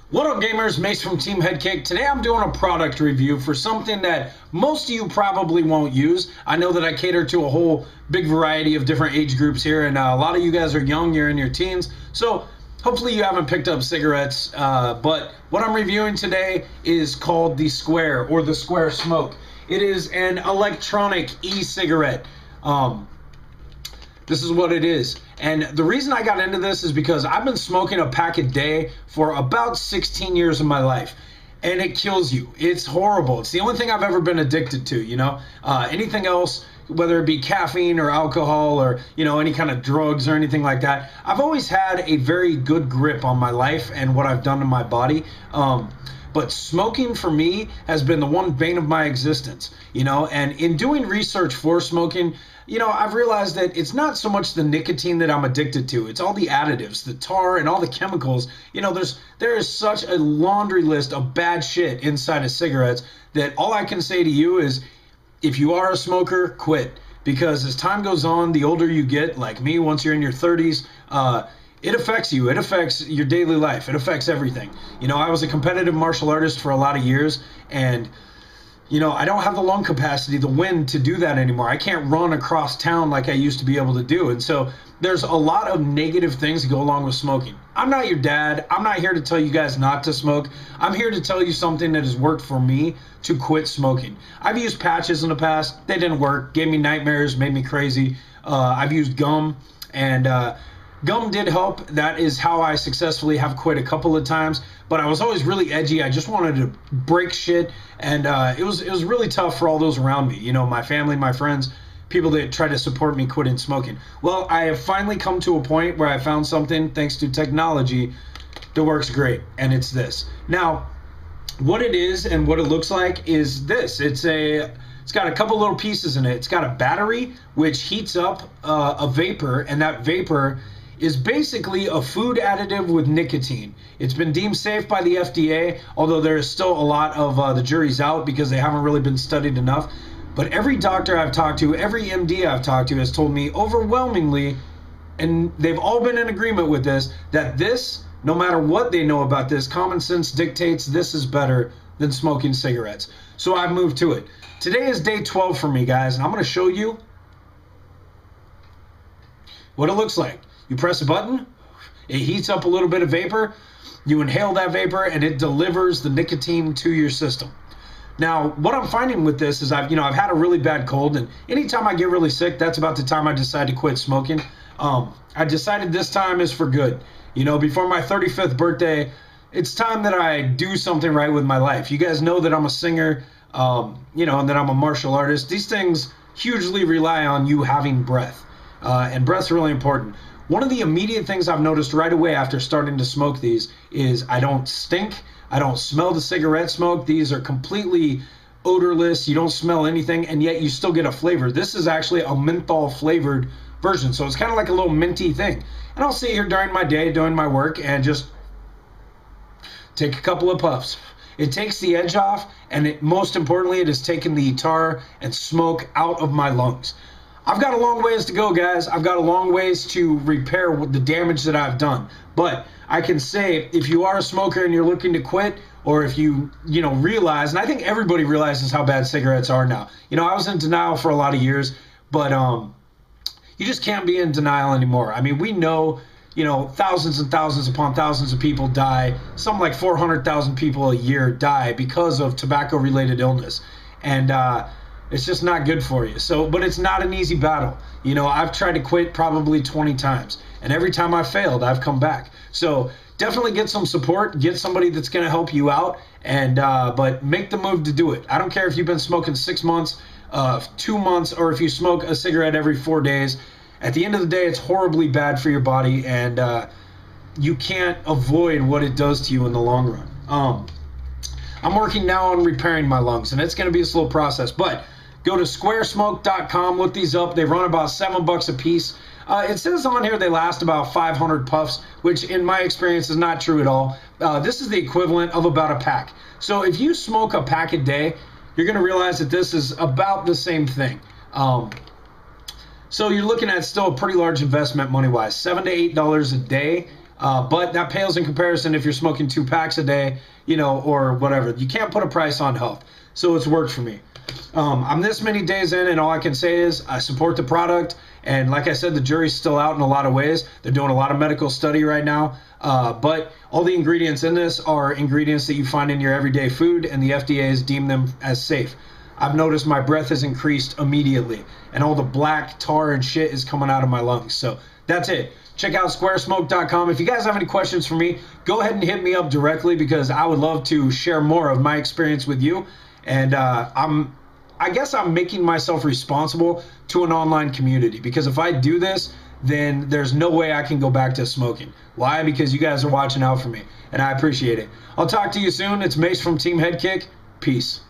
What up, gamers? Mace from TEAMHEADKICK. Today I'm doing a product review for something that most of you probably won't use. I know that I cater to a whole big variety of different age groups here, and a lot of you guys are young, you're in your teens, so hopefully you haven't picked up cigarettes, but what I'm reviewing today is called the Square, or the Square Smoke. It is an electronic e-cigarette. This is what it is. And the reason I got into this is because I've been smoking a pack a day for about 16 years of my life. And it kills you. It's horrible. It's the only thing I've ever been addicted to, you know? Anything else, whether it be caffeine or alcohol or, you know, any kind of drugs or anything like that, I've always had a very good grip on my life and what I've done to my body. But smoking for me has been the one bane of my existence, you know, and in doing research for smoking, you know, I've realized that it's not so much the nicotine that I'm addicted to. It's all the additives, the tar and all the chemicals. You know, there is such a laundry list of bad shit inside of cigarettes that all I can say to you is if you are a smoker, quit. Because as time goes on, the older you get, like me, once you're in your 30s, it affects you. It affects your daily life. It affects everything. You know, I was a competitive martial artist for a lot of years, and you know, I don't have the lung capacity, the wind to do that anymore. I can't run across town like I used to be able to do. And so there's a lot of negative things that go along with smoking. I'm not your dad. I'm not here to tell you guys not to smoke. I'm here to tell you something that has worked for me to quit smoking. I've used patches in the past. They didn't work. Gave me nightmares, made me crazy. I've used gum, and gum did help. That is how I successfully have quit a couple of times. But I was always really edgy. I just wanted to break shit, and it was really tough for all those around me. You know, my family, my friends, people that try to support me quitting smoking. Well, I have finally come to a point where I found something, thanks to technology, that works great, and it's this. Now, what it is and what it looks like is this. It's got a couple little pieces in it. It's got a battery which heats up a vapor, and that vapor is basically a food additive with nicotine. It's been deemed safe by the FDA, although there is still a lot of the jury's out because they haven't really been studied enough. But every doctor I've talked to, every MD I've talked to has told me overwhelmingly, and they've all been in agreement with this, that this, no matter what they know about this, common sense dictates this is better than smoking cigarettes. So I've moved to it. Today is day 12 for me, guys, and I'm going to show you what it looks like. You press a button, it heats up a little bit of vapor, you inhale that vapor, and it delivers the nicotine to your system. Now, what I'm finding with this is I've had a really bad cold, and anytime I get really sick, that's about the time I decide to quit smoking. I decided this time is for good. You know, before my 35th birthday, it's time that I do something right with my life. You guys know that I'm a singer, you know, and that I'm a martial artist. These things hugely rely on you having breath, and breath's really important. One of the immediate things I've noticed right away after starting to smoke these is I don't stink. I don't smell the cigarette smoke. These are completely odorless. You don't smell anything, and yet you still get a flavor. This is actually a menthol flavored version, so it's kind of like a little minty thing. And I'll sit here during my day doing my work and just take a couple of puffs. It takes the edge off, and most importantly, it has taken the tar and smoke out of my lungs. I've got a long ways to go, guys. I've got a long ways to repair the damage that I've done. But I can say if you are a smoker and you're looking to quit, or if you realize, and I think everybody realizes how bad cigarettes are now. You know, I was in denial for a lot of years, but you just can't be in denial anymore. I mean, we know, you know, thousands and thousands upon thousands of people die. Something like 400,000 people a year die because of tobacco-related illness. And it's just not good for you. So, but it's not an easy battle. You know, I've tried to quit probably 20 times, and every time I failed, I've come back. So definitely get some support, get somebody that's going to help you out, and but make the move to do it. I don't care if you've been smoking 6 months, 2 months, or if you smoke a cigarette every 4 days. At the end of the day, it's horribly bad for your body, and you can't avoid what it does to you in the long run. I'm working now on repairing my lungs, and it's going to be a slow process, but go to squaresmoke.com, look these up. They run about $7 a piece. It says on here they last about 500 puffs, which in my experience is not true at all. This is the equivalent of about a pack. So if you smoke a pack a day, you're going to realize that this is about the same thing. So you're looking at still a pretty large investment money-wise, $7 to $8 a day. But that pales in comparison if you're smoking 2 packs a day, you know, or whatever. You can't put a price on health. So it's worked for me. I'm this many days in, and all I can say is I support the product. And like I said, the jury's still out in a lot of ways. They're doing a lot of medical study right now. But all the ingredients in this are ingredients that you find in your everyday food, and the FDA has deemed them as safe. I've noticed my breath has increased immediately, and all the black tar and shit is coming out of my lungs. So that's it. Check out squaresmoke.com. If you guys have any questions for me, go ahead and hit me up directly, because I would love to share more of my experience with you. And I guess I'm making myself responsible to an online community, because if I do this, then there's no way I can go back to smoking. Why? Because you guys are watching out for me, and I appreciate it. I'll talk to you soon. It's Mace from Team Head Kick. Peace.